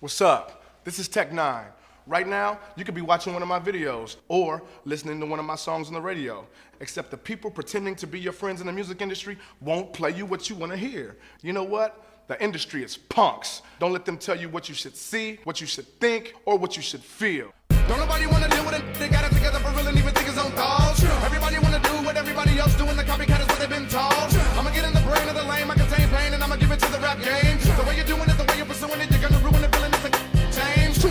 What's up? This is Tech9. Right now, you could be watching one of my videos or listening to one of my songs on the radio. Except the people pretending to be your friends in the music industry won't play you what you want to hear. You know what? The industry is punks. Don't let them tell you what you should see, what you should think, or what you should feel. Don't nobody wanna deal with it, they got it together for real and even think it's own thoughts. Everybody wanna do what everybody else doing, the copycat is what they've been told. I'ma get in the brain of the lame, I contain pain, and I'ma give it to the rap game. The way you're doing it, the way you're pursuing it, you're gonna ruin the feeling, it's a change.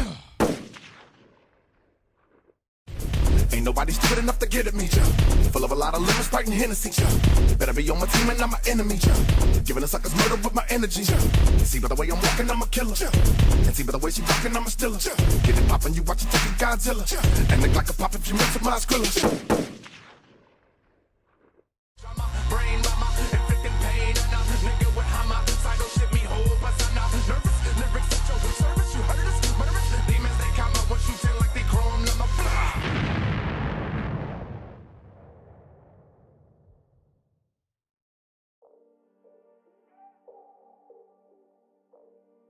Ain't nobody stupid enough to get at me, full of a lot of living, Sprite and Hennessy, better be on my team and I'm my enemy, giving the suckers murder with my energy, see by the way I'm walking, I'm a killer, and see by the way she rockin', I'm a stiller, get it poppin', you watch it taking Godzilla, and look like a pop if you mess with my Skrilla. Brain mama, inflicting pain, nigga with hammer, psycho shit me whole, persona, nervous, lyrics at your service, you heard us, murderous, demons they come out, what you tell like they chrome, number blah.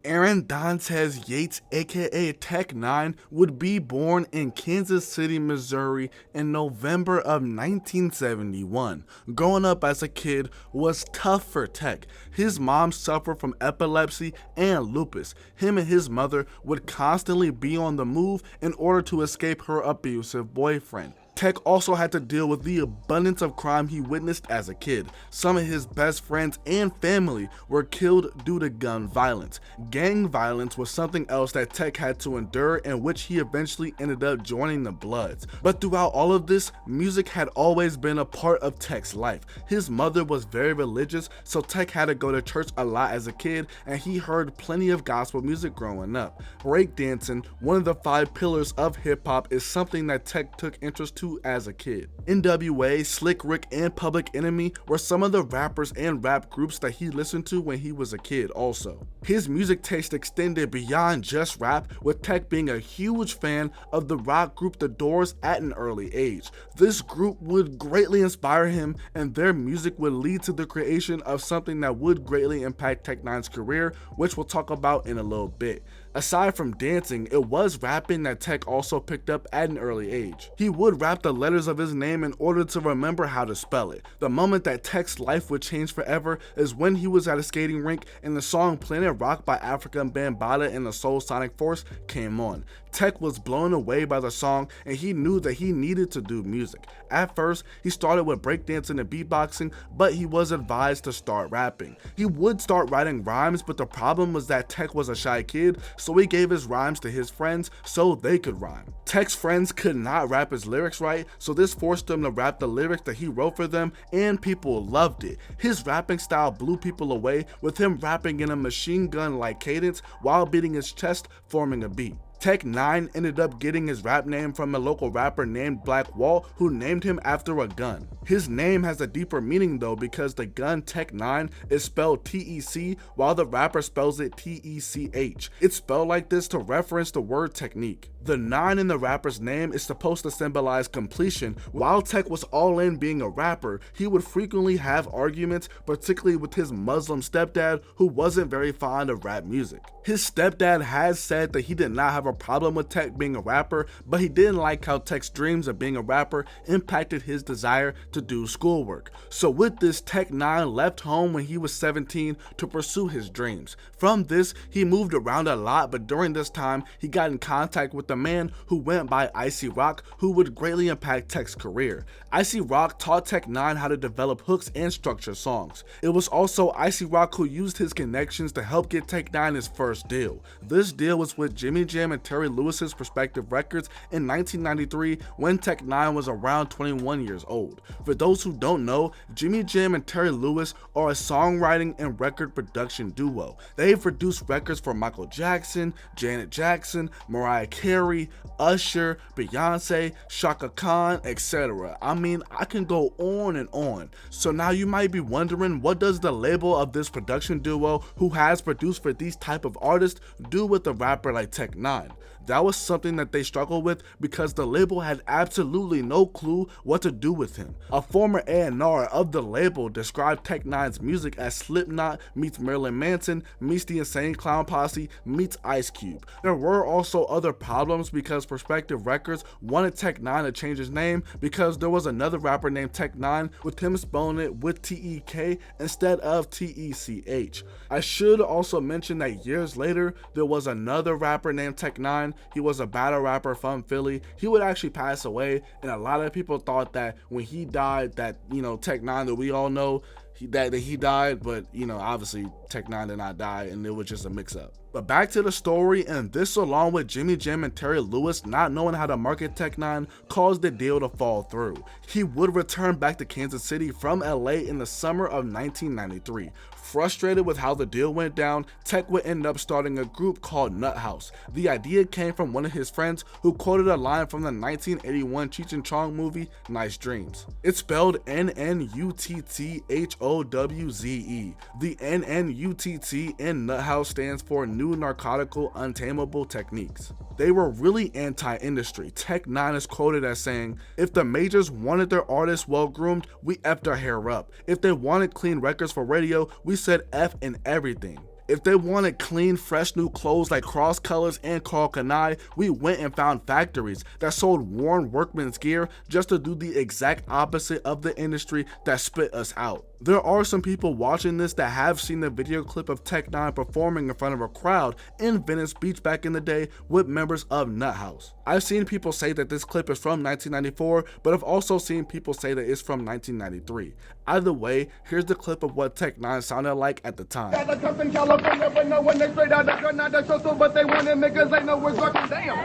Aaron Dantes Yates, aka Tech9, would be born in Kansas City, Missouri in November of 1971. Growing up as a kid was tough for Tech. His mom suffered from epilepsy and lupus. Him and his mother would constantly be on the move in order to escape her abusive boyfriend. Tech also had to deal with the abundance of crime he witnessed as a kid. Some of his best friends and family were killed due to gun violence. Gang violence was something else that Tech had to endure, in which he eventually ended up joining the Bloods. But throughout all of this, music had always been a part of Tech's life. His mother was very religious, so Tech had to go to church a lot as a kid, and he heard plenty of gospel music growing up. Breakdancing, one of the 5 pillars of hip-hop, is something that Tech took interest to as a kid. NWA, Slick Rick, and Public Enemy were some of the rappers and rap groups that he listened to when he was a kid also. His music taste extended beyond just rap, with Tech being a huge fan of the rock group The Doors at an early age. This group would greatly inspire him, and their music would lead to the creation of something that would greatly impact Tech9's career, which we'll talk about in a little bit. Aside from dancing, it was rapping that Tech also picked up at an early age. He would rap the letters of his name in order to remember how to spell it. The moment that Tech's life would change forever is when he was at a skating rink and the song Planet Rock by African Bambaataa and the Soul Sonic Force came on. Tech was blown away by the song, and he knew that he needed to do music. At first, he started with breakdancing and beatboxing, but he was advised to start rapping. He would start writing rhymes, but the problem was that Tech was a shy kid, so he gave his rhymes to his friends so they could rhyme. Tech's friends could not rap his lyrics right, so this forced him to rap the lyrics that he wrote for them, and people loved it. His rapping style blew people away, with him rapping in a machine gun-like cadence while beating his chest, forming a beat. Tech9 ended up getting his rap name from a local rapper named Black Wall, who named him after a gun. His name has a deeper meaning though, because the gun Tech9 is spelled T-E-C while the rapper spells it T-E-C-H. It's spelled like this to reference the word technique. The 9 in the rapper's name is supposed to symbolize completion. While Tech was all in being a rapper, he would frequently have arguments, particularly with his Muslim stepdad, who wasn't very fond of rap music. His stepdad has said that he did not have a problem with Tech being a rapper, but he didn't like how Tech's dreams of being a rapper impacted his desire to do schoolwork. So with this, Tech9 left home when he was 17 to pursue his dreams. From this, he moved around a lot, but during this time, he got in contact with the man who went by Icy Rock, who would greatly impact Tech's career. Icy Rock taught Tech9 how to develop hooks and structure songs. It was also Icy Rock who used his connections to help get Tech9 his first deal. This deal was with Jimmy Jam and Terry Lewis's Perspective Records in 1993, when Tech9 was around 21 years old. For those who don't know, Jimmy Jam and Terry Lewis are a songwriting and record production duo. They've produced records for Michael Jackson, Janet Jackson, Mariah Carey, Usher, Beyonce, Shaka Khan, etc. I mean, I can go on and on. So now you might be wondering, what does the label of this production duo who has produced for these type of artists do with a rapper like Tech9? That was something that they struggled with because the label had absolutely no clue what to do with him. A former A&R of the label described Tech-N9ne's music as Slipknot meets Marilyn Manson meets the Insane Clown Posse meets Ice Cube. There were also other problems because Perspective Records wanted Tech-N9ne to change his name because there was another rapper named Tech-N9ne with him spelling it with T-E-K instead of T-E-C-H. I should also mention that years later there was another rapper named Tech-N9ne. He was a battle rapper from Philly. He would actually pass away, and a lot of people thought that when he died that, you know, Tech-N9ne that we all know that he died, but you know, obviously Tech-N9ne did not die and it was just a mix-up. But back to the story, and this along with Jimmy Jam and Terry Lewis not knowing how to market Tech-N9ne caused the deal to fall through. He would return back to Kansas City from LA in the summer of 1993. Frustrated with how the deal went down, Tech would end up starting a group called Nuthouse. The idea came from one of his friends who quoted a line from the 1981 Cheech and Chong movie Nice Dreams. It's spelled N-N-U-T-T-H-O-W-Z-E. The N-N-U-T-T in Nuthouse stands for New Narcotical Untamable Techniques. They were really anti-industry. Tech-N9ne is quoted as saying, "If the majors wanted their artists well groomed, we effed our hair up. If they wanted clean records for radio, we said F in everything. If they wanted clean, fresh new clothes like Cross Colors and Carl Kanai, we went and found factories that sold worn workman's gear just to do the exact opposite of the industry that spit us out." There are some people watching this that have seen the video clip of Tech-N9ne performing in front of a crowd in Venice Beach back in the day with members of Nuthouse. I've seen people say that this clip is from 1994, but I've also seen people say that it's from 1993. Either way, here's the clip of what Tech-N9ne sounded like at the time. Got the cup in California, but no one they straight out the gun, not the social, but they want it niggas, they know we're working. Damn.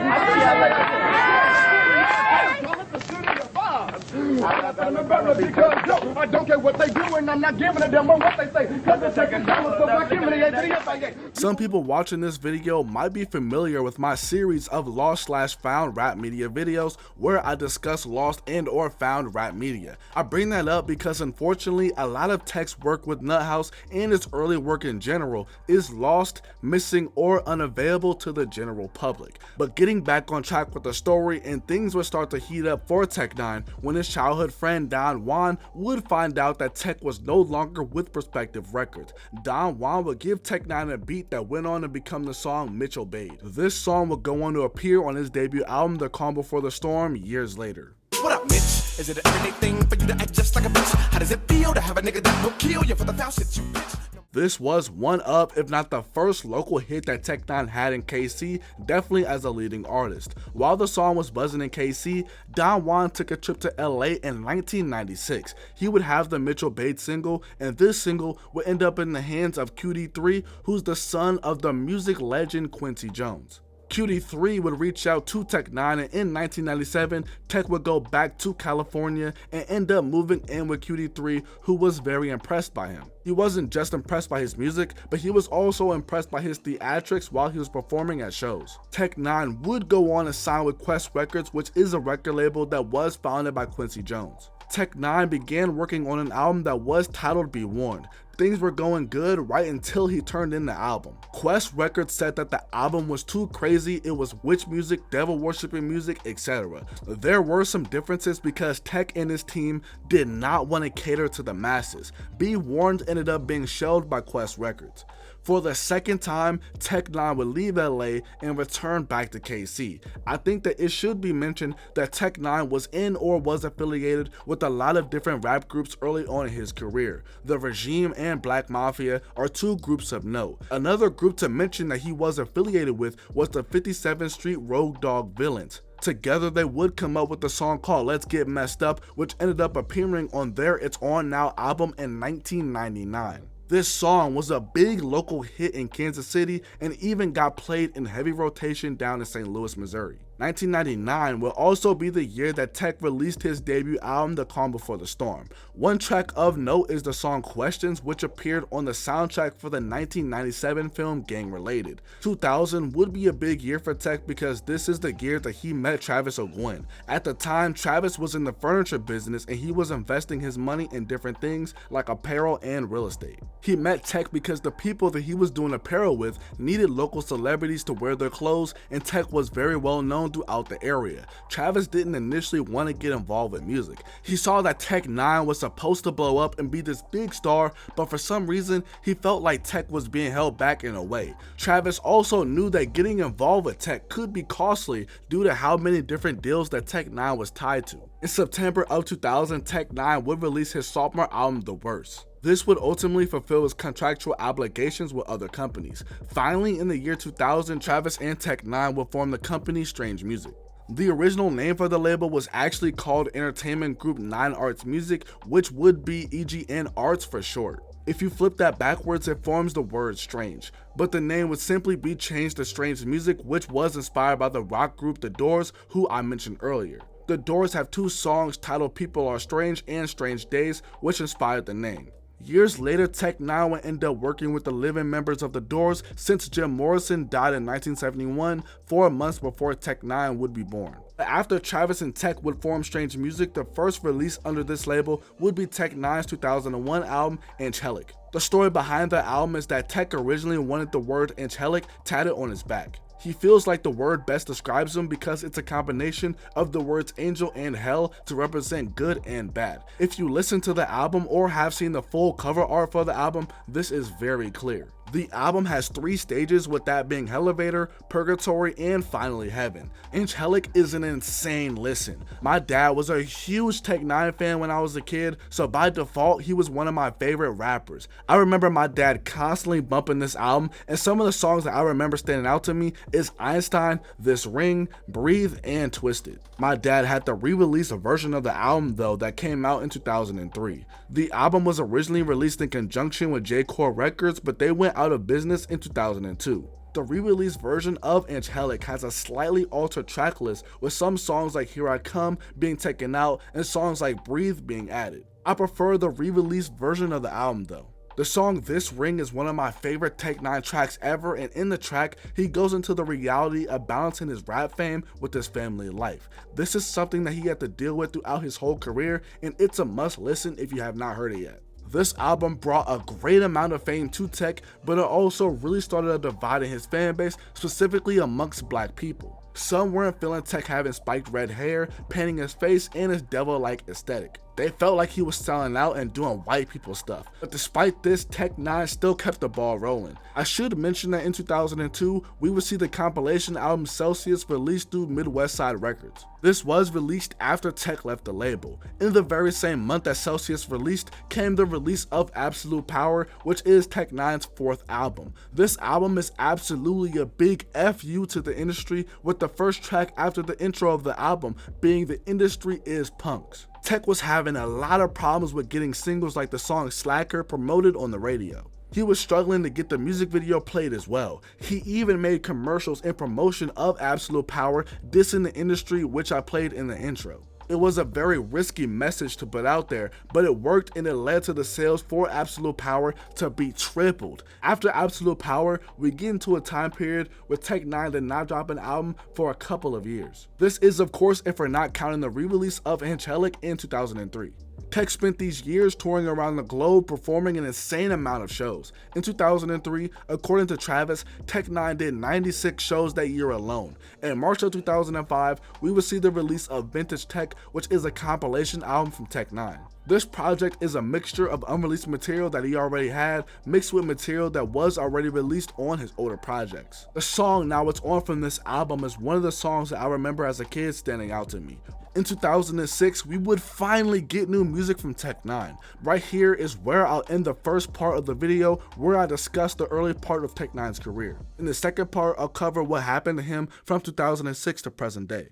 I don't care what they do, and I'm not giving a damn on what they say, cause they're taking dollars, so I give me the Some people watching this video might be familiar with my series of lost/found rap media videos where I discuss lost and or found rap media. I bring that up because unfortunately a lot of Tech's work with Nuthouse and its early work in general is lost, missing, or unavailable to the general public. But getting back on track with the story, and things would start to heat up for Tech-N9ne when his childhood friend N9ne would find out that Tech was no longer with Perspective Records. N9ne would give Tech-N9ne a beat that went on to become the song Mitchell Bade. This song would go on to appear on his debut album The Calm Before the Storm years later. What up, Mitch? Is it an everyday thing for you to act just like a bitch? How does it feel to have a nigga that will kill you for the foul shit you bitch? This was one of, if not the first local hit that Tech-N9ne had in KC, definitely as a leading artist. While the song was buzzing in KC, N9ne took a trip to LA in 1996. He would have the Mitchell Bade single, and this single would end up in the hands of Q.D. who's the son of the music legend Quincy Jones. Q.D. would reach out to Tech-N9ne, and in 1997, Tech would go back to California and end up moving in with Q.D., who was very impressed by him. He wasn't just impressed by his music, but he was also impressed by his theatrics while he was performing at shows. Tech-N9ne would go on and sign with Quest Records, which is a record label that was founded by Quincy Jones. Tech-N9ne began working on an album that was titled Be Warned. Things were going good right until he turned in the album. Quest Records said that the album was too crazy, it was witch music, devil worshipping music, etc. There were some differences because Tech and his team did not want to cater to the masses. Be Warned ended up being shelved by Quest Records. For the second time, Tech-N9ne would leave LA and return back to KC. I think that it should be mentioned that Tech-N9ne was in or was affiliated with a lot of different rap groups early on in his career. The Regime and Black Mafia are two groups of note. Another group to mention that he was affiliated with was the 57th Street Road Dogg Villains. Together they would come up with a song called Let's Get Messed Up, which ended up appearing on their It's On Now album in 1999. This song was a big local hit in Kansas City and even got played in heavy rotation down in St. Louis, Missouri. 1999 will also be the year that Tech released his debut album, The Calm Before the Storm. One track of note is the song Questions, which appeared on the soundtrack for the 1997 film Gang Related. 2000 would be a big year for Tech because this is the year that he met Travis O'Gwen. At the time, Travis was in the furniture business and he was investing his money in different things like apparel and real estate. He met Tech because the people that he was doing apparel with needed local celebrities to wear their clothes, and Tech was very well known throughout the area. Travis didn't initially want to get involved with music. He saw that N9ne was supposed to blow up and be this big star, but for some reason he felt like Tech was being held back in a way. Travis also knew that getting involved with Tech could be costly due to how many different deals that N9ne was tied to. In September of 2000, N9ne would release his sophomore album, The Worst. This would ultimately fulfill his contractual obligations with other companies. Finally, in the year 2000, Travis and N9ne would form the company Strange Music. The original name for the label was actually called Entertainment Group 9 Arts Music, which would be EGN Arts for short. If you flip that backwards, it forms the word strange, but the name would simply be changed to Strange Music, which was inspired by the rock group The Doors, who I mentioned earlier. The Doors have two songs titled People Are Strange and Strange Days, which inspired the name. Years later, N9ne would end up working with the living members of The Doors since Jim Morrison died in 1971, 4 months before N9ne would be born. After Travis and Tech would form Strange Music, the first release under this label would be N9ne's 2001 album, Angelic. The story behind the album is that Tech originally wanted the word Angelic tatted on his back. He feels like the word best describes him because it's a combination of the words angel and hell to represent good and bad. If you listen to the album or have seen the full cover art for the album, this is very clear. The album has 3 stages, with that being Elevator, Purgatory, and finally Heaven. Angelic is an insane listen. My dad was a huge N9ne fan when I was a kid, so by default he was one of my favorite rappers. I remember my dad constantly bumping this album, and some of the songs that I remember standing out to me is Einstein, This Ring, Breathe, and Twisted. My dad had the re-release version of the album though that came out in 2003. The album was originally released in conjunction with J. Records, but they went out of business in 2002. The re-release version of Angelic has a slightly altered track list, with some songs like Here I Come being taken out and songs like Breathe being added. I prefer the re-release version of the album though. The song This Ring is one of my favorite N9ne tracks ever, and in the track, he goes into the reality of balancing his rap fame with his family life. This is something that he had to deal with throughout his whole career, and it's a must listen if you have not heard it yet. This album brought a great amount of fame to Tech, but it also really started a divide in his fan base, specifically amongst black people. Some weren't feeling Tech having spiked red hair, painting his face, and his devil-like aesthetic. They felt like he was selling out and doing white people stuff. But despite this, N9ne still kept the ball rolling. I should mention that in 2002, we would see the compilation album Celsius released through Midwest Side Records. This was released after Tech left the label. In the very same month that Celsius released came the release of Absolute Power, which is N9ne's 4th album. This album is absolutely a big FU to the industry, with the first track after the intro of the album being The Industry Is Punks. Tech was having a lot of problems with getting singles like the song Slacker promoted on the radio. He was struggling to get the music video played as well. He even made commercials in promotion of Absolute Power, dissing the industry, which I played in the intro. It was a very risky message to put out there, but it worked, and it led to the sales for Absolute Power to be tripled. After Absolute Power, we get into a time period where N9ne did not drop an album for a couple of years. This is of course if we're not counting the re-release of Angelic in 2003. Tech spent these years touring around the globe, performing an insane amount of shows. In 2003, according to Travis, N9ne did 96 shows that year alone. In March of 2005, we would see the release of Vintage Tech, which is a compilation album from N9ne. This project is a mixture of unreleased material that he already had, mixed with material that was already released on his older projects. The song Now It's On from this album is one of the songs that I remember as a kid standing out to me. In 2006, we would finally get new music from N9ne. Right here is where I'll end the first part of the video, where I discuss the early part of N9ne's career. In the second part, I'll cover what happened to him from 2006 to present day.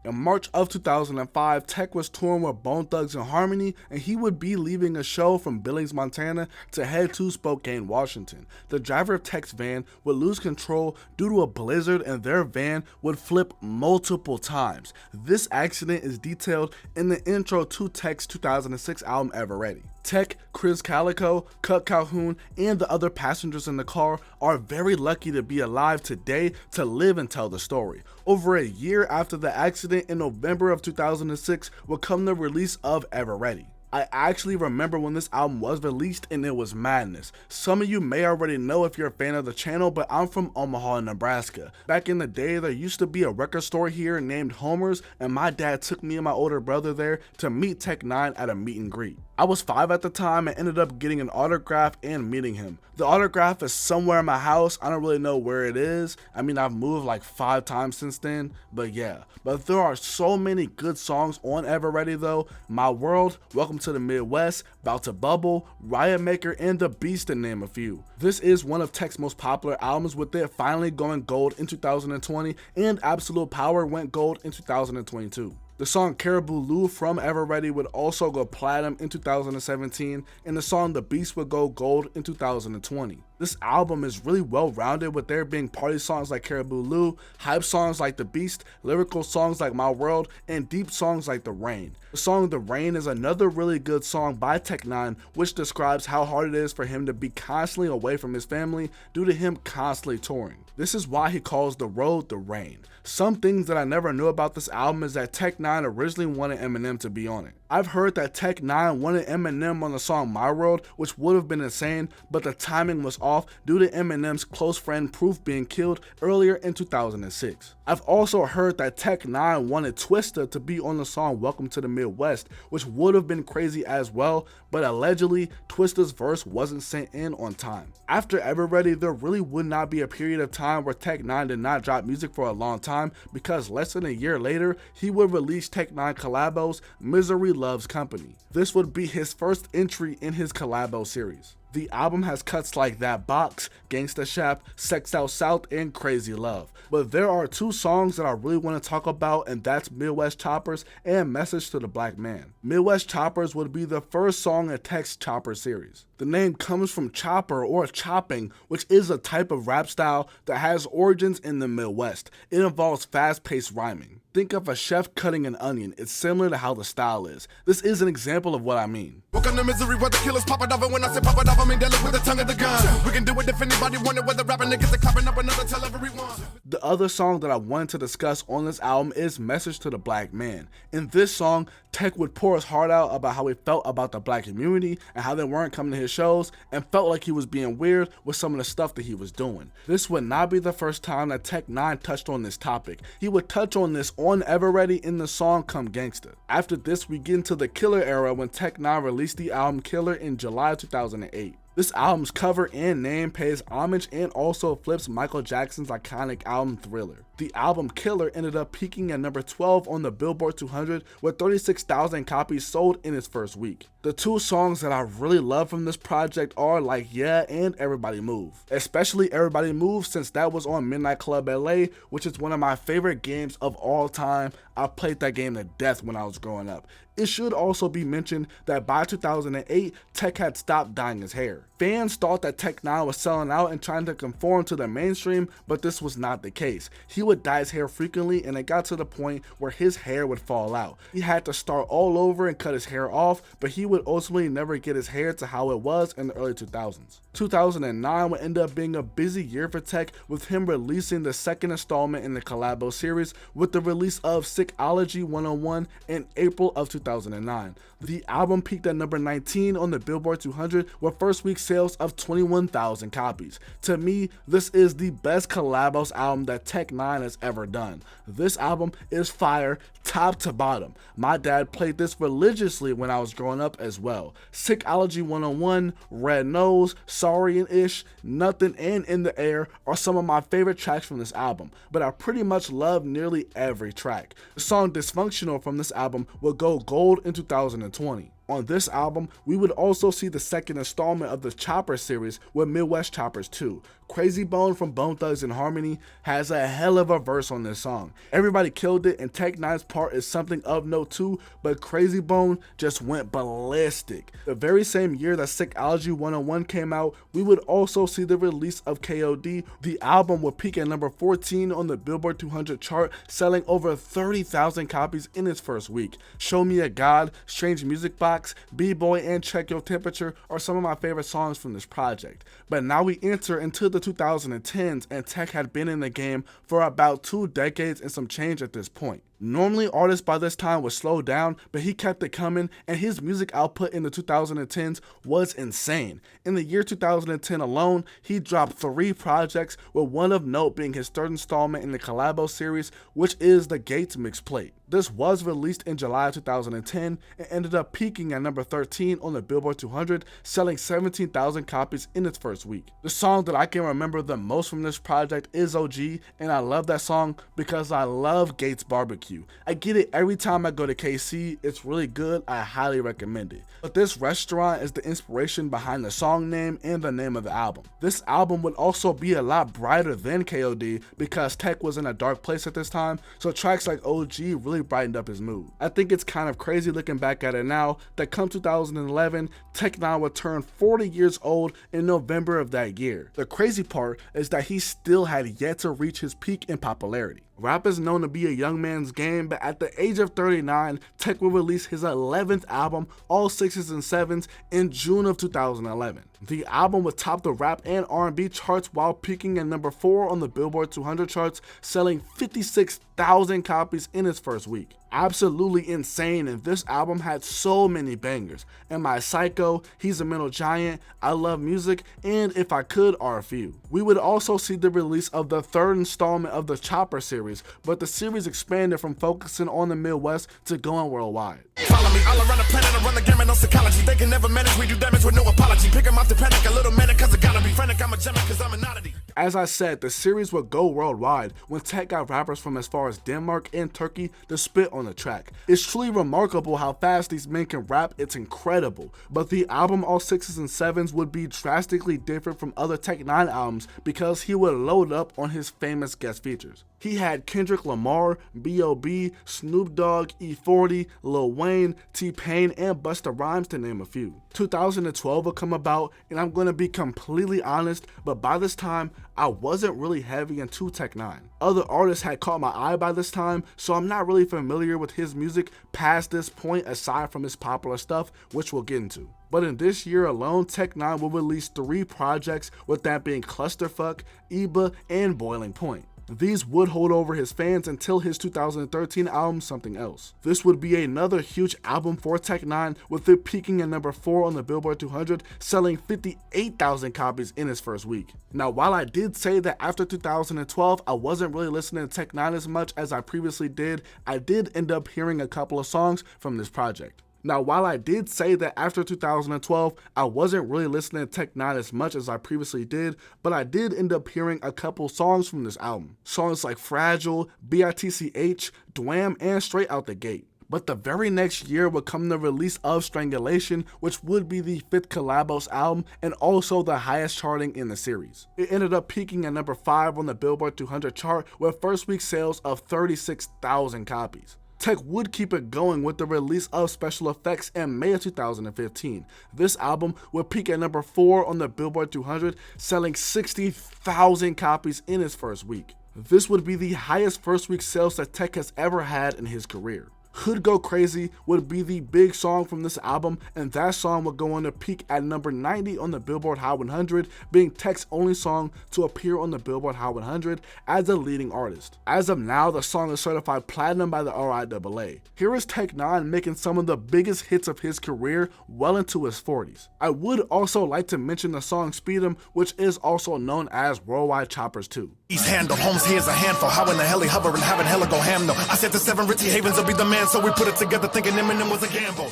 In March of 2005, Tech was touring with Bone Thugs and Harmony, and he would be leaving a show from Billings, Montana to head to Spokane, Washington. The driver of Tech's van would lose control due to a blizzard and their van would flip multiple times. This accident is detailed in the intro to Tech's 2006 album Ever Ready. Tech, Chris Calico, Cut Calhoun, and the other passengers in the car are very lucky to be alive today to live and tell the story. Over a year after the accident in November of 2006 would come the release of Ever Ready. I actually remember when this album was released and it was madness. Some of you may already know if you're a fan of the channel, but I'm from Omaha, Nebraska. Back in the day, there used to be a record store here named Homer's, and my dad took me and my older brother there to meet Tech.N9ne at a meet and greet. I was 5 at the time and ended up getting an autograph and meeting him. The autograph is somewhere in my house. I don't really know where it is. I mean, I've moved like 5 times since then, but yeah. But there are so many good songs on Ever Ready though. My World, Welcome to the Midwest, About to Bubble, Riot Maker, and The Beast, to name a few. This is one of Tech's most popular albums, with it finally going gold in 2020, and Absolute Power went gold in 2022. The song Caribou Lou from Ever Ready would also go platinum in 2017, and the song The Beast would go gold in 2020. This album is really well rounded, with there being party songs like Caribou Lou, hype songs like The Beast, lyrical songs like My World, and deep songs like The Rain. The song The Rain is another really good song by Tech.N9ne, which describes how hard it is for him to be constantly away from his family due to him constantly touring. This is why he calls the road the rain. Some things that I never knew about this album is that Tech.N9ne originally wanted Eminem to be on it. I've heard that Tech.N9ne wanted Eminem on the song My World, which would have been insane, but the timing was off due to Eminem's close friend Proof being killed earlier in 2006. I've also heard that Tech.N9ne wanted Twista to be on the song Welcome to the Midwest, which would have been crazy as well, but allegedly Twista's verse wasn't sent in on time. After Ever Ready, there really would not be a period of time where Tech.N9ne did not drop music for a long time, because less than a year later, he would release Tech.N9ne collabos Misery Loves Company. This would be his first entry in his collabo series. The album has cuts like That Box, Gangsta Shap, Sex Out South, and Crazy Love. But there are 2 songs that I really want to talk about, and that's Midwest Choppers and Message to the Black Man. Midwest Choppers would be the first song in Tech's Chopper series. The name comes from chopper or chopping, which is a type of rap style that has origins in the Midwest. It involves fast-paced rhyming. Think of a chef cutting an onion. It's similar to how the style is. This is an example of what I mean. Welcome to misery where the killers pop it off, and when I say pop it off, I mean dealing with the tongue of the gun. We can do it if anybody want it, whether rapping niggas are clapping up another, tell everyone. The other song that I wanted to discuss on this album is Message to the Black Man. In this song, Tech would pour his heart out about how he felt about the black community and how they weren't coming to his shows, and felt like he was being weird with some of the stuff that he was doing. This would not be the first time that Tech.N9ne touched on this topic. He would touch on this on Ever Ready in the song Come Gangsta. After this, we get into the Killer era when Tech.N9ne released the album Killer in July 2008. This album's cover and name pays homage and also flips Michael Jackson's iconic album Thriller. The album Killer ended up peaking at number 12 on the Billboard 200 with 36,000 copies sold in its first week. The 2 songs that I really love from this project are Like Yeah and Everybody Move. Especially Everybody Move, since that was on Midnight Club LA, which is one of my favorite games of all time. I played that game to death when I was growing up. It should also be mentioned that by 2008, Tech had stopped dyeing his hair. Fans thought that Tech.N9ne was selling out and trying to conform to the mainstream, but this was not the case. He would dye his hair frequently, and it got to the point where his hair would fall out. He had to start all over and cut his hair off, but he would ultimately never get his hair to how it was in the early 2000s. 2009 would end up being a busy year for Tech, with him releasing the second installment in the collabo series with the release of Sickology 101 in April of 2009. The album peaked at number 19 on the Billboard 200 with first week sales of 21,000 copies. To me, this is the best collabos album that Tech.N9ne has ever done. This album is fire top to bottom. My dad played this religiously when I was growing up as well. Sickology 101, Red Nose, Sorry and Ish, Nothing, and In the Air are some of my favorite tracks from this album, but I pretty much love nearly every track. The song Dysfunctional from this album will go gold in 2020. On this album, we would also see the second installment of the Chopper series with Midwest Choppers 2. Crazy Bone from Bone Thugs and Harmony has a hell of a verse on this song. Everybody killed it, and Tech.9ne's part is something of note too, but Crazy Bone just went ballistic. The very same year that Sickology 101 came out, we would also see the release of K.O.D. The album would peak at number 14 on the Billboard 200 chart, selling over 30,000 copies in its first week. Show Me a God, Strange Music Box, B-Boy, and Check Your Temperature are some of my favorite songs from this project. But now we enter into the 2010s, and Tech had been in the game for about 2 decades and some change at this point. Normally, artists by this time would slow down, but he kept it coming, and his music output in the 2010s was insane. In the year 2010 alone, he dropped 3 projects, with one of note being his 3rd installment in the Collabo series, which is the Gates mixplate. This was released in July 2010 and ended up peaking at number 13 on the Billboard 200, selling 17,000 copies in its first week. The song that I can remember the most from this project is OG, and I love that song because I love Gates Barbecue. I get it every time I go to KC, it's really good, I highly recommend it. But this restaurant is the inspiration behind the song name and the name of the album. This album would also be a lot brighter than K.O.D. because Tech was in a dark place at this time, so tracks like OG really brightened up his mood. I think it's kind of crazy looking back at it now that come 2011, Tech.9ne would turn 40 years old in November of that year. The crazy part is that he still had yet to reach his peak in popularity. Rap is known to be a young man's game, but at the age of 39, Tech will release his 11th album, all 6s and 7s, in June of 2011. The album would top the rap and R&B charts while peaking at number 4 on the Billboard 200 charts, selling 56,000 copies in its first week. Absolutely insane, and this album had so many bangers. Am I Psycho, He's a Mental Giant, I Love Music, and If I Could are a few. We would also see the release of the 3rd installment of the Chopper series, but the series expanded from focusing on the Midwest to going worldwide. Follow me all around the planet, I run the gamut on psychology. They can never manage, we do damage with no apology. Pick 'em off the panic, a little manic, cause I gotta be frantic. I'm a gem, cause I'm an oddity. As I said, the series would go worldwide when Tech got rappers from as far as Denmark and Turkey to spit on the track. It's truly remarkable how fast these men can rap, it's incredible. But the album all 6s and 7s would be drastically different from other Tech.9ne albums because he would load up on his famous guest features. He had Kendrick Lamar, B.O.B., Snoop Dogg, E40, Lil Wayne, T-Pain, and Busta Rhymes to name a few. 2012 would come about, and I'm going to be completely honest, but by this time, I wasn't really heavy into Tech.9ne. Other artists had caught my eye by this time, so I'm not really familiar with his music past this point aside from his popular stuff, which we'll get into. But in this year alone, Tech.9ne will release 3 projects, with that being Clusterfuck, Eba, and Boiling Point. These would hold over his fans until his 2013 album, Something Else. This would be another huge album for Tech.9ne, with it peaking at number 4 on the Billboard 200, selling 58,000 copies in its first week. Now, while I did say that after 2012, I wasn't really listening to Tech.9ne as much as I previously did, I did end up hearing a couple of songs from this project. Now, while I did say that after 2012, I wasn't really listening to Tech.9ne as much as I previously did, but I did end up hearing a couple songs from this album. Songs like Fragile, B.I.T.C.H., Dwam, and Straight Out the Gate. But the very next year would come the release of Strangulation, which would be the 5th Collabos album and also the highest charting in the series. It ended up peaking at number 5 on the Billboard 200 chart with first week sales of 36,000 copies. Tech would keep it going with the release of Special Effects in May of 2015. This album would peak at number 4 on the Billboard 200, selling 60,000 copies in its first week. This would be the highest first week sales that Tech has ever had in his career. Hood Go Crazy would be the big song from this album, and that song would go on to peak at number 90 on the Billboard Hot 100, being Tech's only song to appear on the Billboard Hot 100 as a leading artist. As of now, the song is certified platinum by the RIAA. Here is Tech.9ne making some of the biggest hits of his career well into his 40s. I would also like to mention the song Speedo, which is also known as Worldwide Choppers 2. He's handled, Holmes here's a handful. How in the hell he hovering, having hella go ham though. I said the 7 Ritzy Havens will be the man band, so we put it together thinking Eminem was a gamble.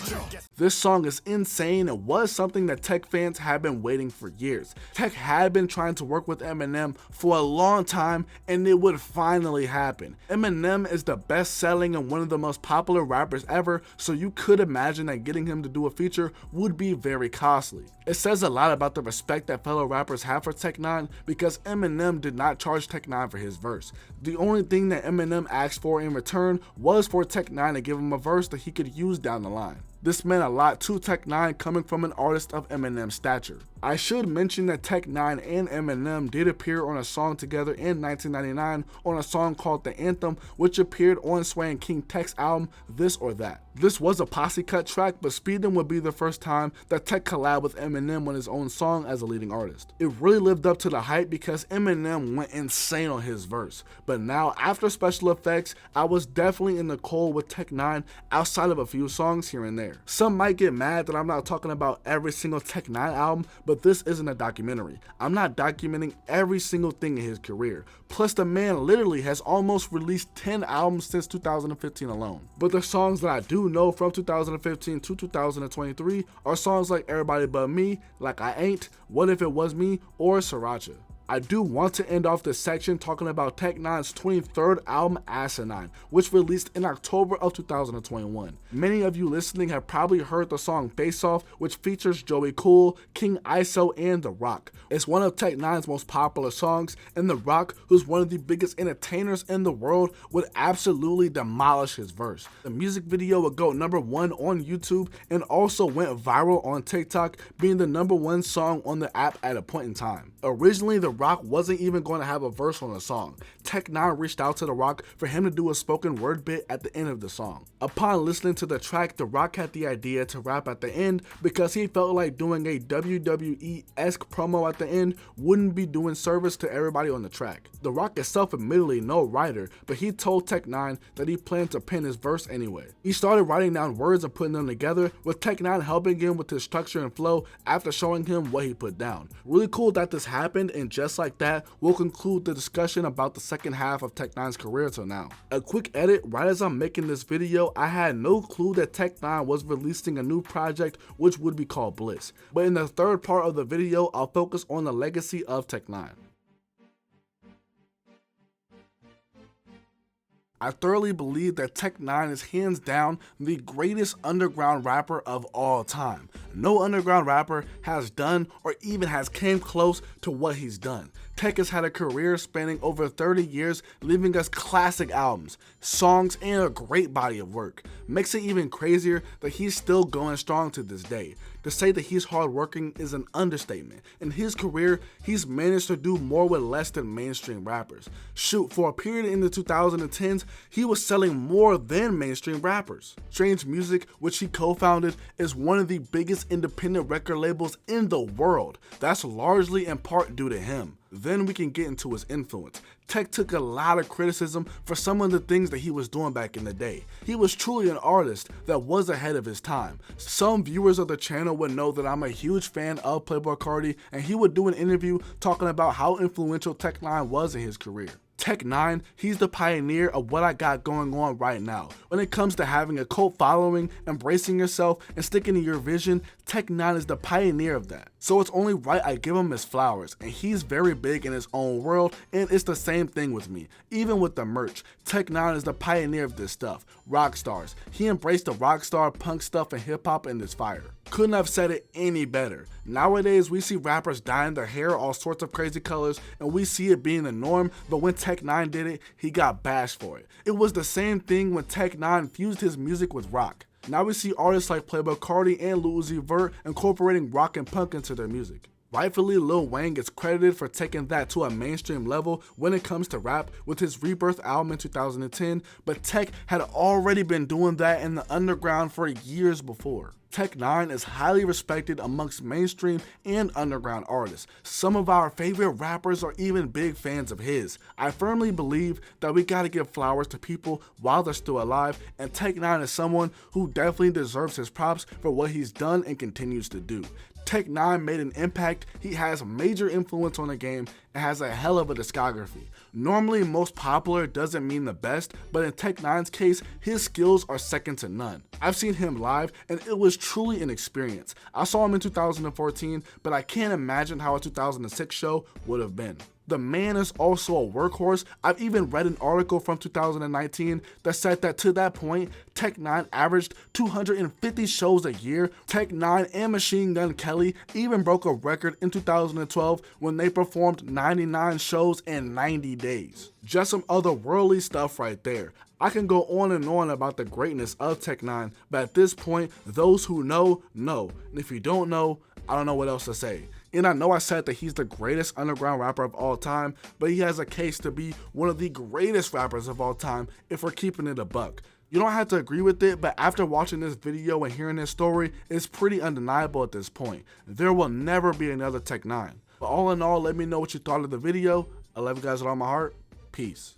This song is insane and was something that Tech fans have been waiting for years. Tech had been trying to work with Eminem for a long time and it would finally happen. Eminem is the best selling and one of the most popular rappers ever, so you could imagine that getting him to do a feature would be very costly. It says a lot about the respect that fellow rappers have for Tech.N9ne because Eminem did not charge Tech.N9ne for his verse. The only thing that Eminem asked for in return was for Tech.N9ne to give him a verse that he could use down the line. This meant a lot to Tech.N9ne coming from an artist of Eminem's stature. I should mention that Tech.N9ne and Eminem did appear on a song together in 1999 on a song called The Anthem, which appeared on Sway and King Tech's album This or That. This was a posse cut track, but Speedo would be the first time that Tech collabed with Eminem on his own song as a leading artist. It really lived up to the hype because Eminem went insane on his verse. But now, after special effects, I was definitely in the cold with Tech.N9ne outside of a few songs here and there. Some might get mad that I'm not talking about every single Tech.N9ne album, but this isn't a documentary. I'm not documenting every single thing in his career. Plus, the man literally has almost released 10 albums since 2015 alone. But the songs that I do know from 2015 to 2023 are songs like Everybody But Me, Like I Ain't, What If It Was Me, or Sriracha. I do want to end off this section talking about Tech.N9ne's 23rd album, Asinine, which released in October of 2021. Many of you listening have probably heard the song Face Off, which features Joey Cool, King ISO, and The Rock. It's one of Tech.N9ne's most popular songs, and The Rock, who's one of the biggest entertainers in the world, would absolutely demolish his verse. The music video would go #1 on YouTube and also went viral on TikTok, being the #1 song on the app at a point in time. Originally, The Rock wasn't even going to have a verse on the song. Tech.N9ne reached out to The Rock for him to do a spoken word bit at the end of the song. Upon listening to the track, The Rock had the idea to rap at the end because he felt like doing a WWE-esque promo at the end wouldn't be doing service to everybody on the track. The Rock is self-admittedly no writer, but he told Tech.N9ne that he planned to pen his verse anyway. He started writing down words and putting them together, with Tech.N9ne helping him with his structure and flow after showing him what he put down. Really cool that this happened, and just like that, we'll conclude the discussion about the second half of Tech.N9ne's career till now. A quick edit: right as I'm making this video, I had no clue that Tech.N9ne was releasing a new project which would be called Bliss. But in the third part of the video, I'll focus on the legacy of Tech.N9ne. I thoroughly believe that Tech.N9ne is hands down the greatest underground rapper of all time. No underground rapper has done or even has came close to what he's done. Tech has had a career spanning over 30 years, leaving us classic albums, songs, and a great body of work. Makes it even crazier that he's still going strong to this day. To say that he's hardworking is an understatement. In his career, he's managed to do more with less than mainstream rappers. Shoot, for a period in the 2010s, he was selling more than mainstream rappers. Strange Music, which he co-founded, is one of the biggest independent record labels in the world. That's largely in part due to him. Then we can get into his influence. Tech took a lot of criticism for some of the things that he was doing back in the day. He was truly an artist that was ahead of his time. Some viewers of the channel would know that I'm a huge fan of Playboi Carti, and he would do an interview talking about how influential Tech.N9ne was in his career. Tech.N9ne, he's the pioneer of what I got going on right now. When it comes to having a cult following, embracing yourself, and sticking to your vision, Tech.N9ne is the pioneer of that. So it's only right I give him his flowers, and he's very big in his own world, and it's the same thing with me. Even with the merch, Tech.N9ne is the pioneer of this stuff. Rock stars. He embraced the rock star punk stuff and hip hop, and it's fire. Couldn't have said it any better. Nowadays, we see rappers dyeing their hair all sorts of crazy colors, and we see it being the norm, but when Tech.N9ne did it, he got bashed for it. It was the same thing when Tech.N9ne fused his music with rock. Now we see artists like Playboi Carti and Lil Uzi Vert incorporating rock and punk into their music. Rightfully, Lil Wayne gets credited for taking that to a mainstream level when it comes to rap with his Rebirth album in 2010, but Tech had already been doing that in the underground for years before. Tech.N9ne is highly respected amongst mainstream and underground artists. Some of our favorite rappers are even big fans of his. I firmly believe that we gotta give flowers to people while they're still alive, and Tech.N9ne is someone who definitely deserves his props for what he's done and continues to do. Tec-9 made an impact, he has major influence on the game, and has a hell of a discography. Normally, most popular doesn't mean the best, but in Tec-9's case, his skills are second to none. I've seen him live, and it was truly an experience. I saw him in 2014, but I can't imagine how a 2006 show would have been. The man is also a workhorse. I've even read an article from 2019 that said that to that point, Tec-9 averaged 250 shows a year. Tec-9 and Machine Gun Kelly even broke a record in 2012 when they performed 99 shows in 90 days. Just some otherworldly stuff right there. I can go on and on about the greatness of Tec-9, but at this point, those who know, know. And if you don't know, I don't know what else to say. And I know I said that he's the greatest underground rapper of all time, but he has a case to be one of the greatest rappers of all time if we're keeping it a buck. You don't have to agree with it, but after watching this video and hearing his story, it's pretty undeniable at this point. There will never be another Tec-9. But all in all, let me know what you thought of the video. I love you guys with all my heart. Peace.